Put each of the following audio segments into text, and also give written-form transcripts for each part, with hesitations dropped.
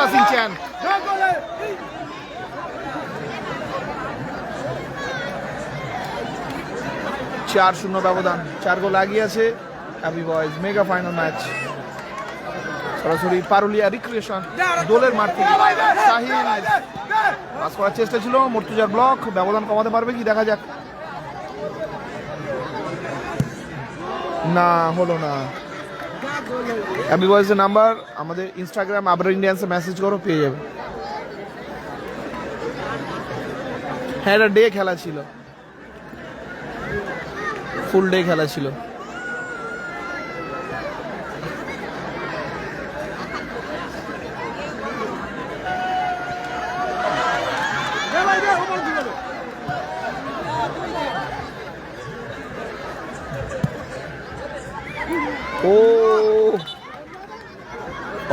ছোটা সিং চ্যান। 4-0 ব্যবধান, 4 গোল এগিয়ে আছে happy boys. Mega final match সরাসরি পারুলিয়া রিক্রিয়েশন দোলের মাঠ থেকে। সাহিল পাস করার চেষ্টা ছিল, মর্তুজার ব্লক, ব্যবধান কমাতে পারবে কি দেখা যাক। না, হলো না। হ্যাপি বয়েজের নাম্বার আমাদের ইনস্টাগ্রাম আবরার ইন্ডিয়ান্সে মেসেজ করো, পেয়ে যাবে। হ্যাঁ, এটা ডে খেলা ছিল, ফুল ডে খেলা ছিল। ও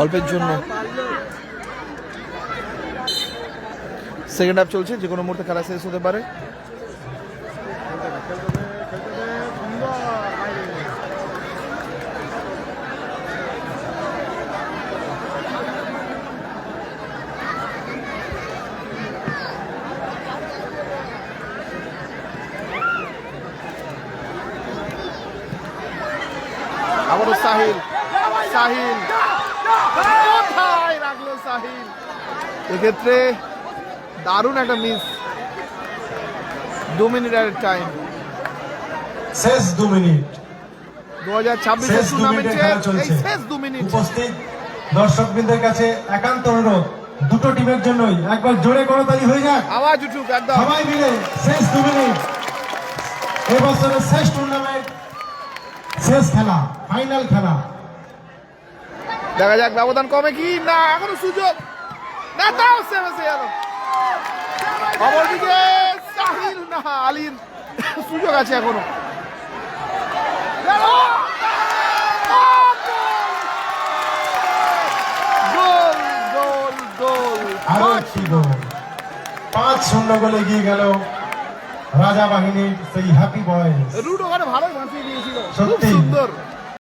অল্পের জন্য। সেকেন্ড হাফ চলছে, যে কোনো মুহূর্তে খেলা শেষ হতে পারে। আবারও সাহিল, সাহিল কোথায় রাখলো সাহিল, এক্ষেত্রে দারুণ একটা মিস। 2 মিনিট এর টাইম, শেষ 2 মিনিট 2026 টুর্নামেন্টের এই শেষ 2 মিনিট। উপস্থিত দর্শকবৃন্দের কাছে একান্ত অনুরোধ, দুটো টিমের জন্যই একবার জোরে করতালি হয়ে যাক, আওয়াজ উঠুক একদম সবাই মিলে। শেষ 2 মিনিট, এবছরের শেষ টুর্নামেন্ট, শেষ খেলা, ফাইনাল খেলা। দেখা যাক ব্যবধান কমে কি না, এখনো সুযোগ না, তাও সেভেসে গেল। অপরদিকে সাহিল না, আলীর সুযোগ আছে এখনো। গোল গোল গোল, আরো একটি গোল, 5-0 গোলে এগিয়ে গেল রাজা বাহিনীর সেই হ্যাপি বয়েজ। রুট ওখানে ভালোই ভাসিয়ে দিয়েছিল, খুব সত্যি। সুন্দর।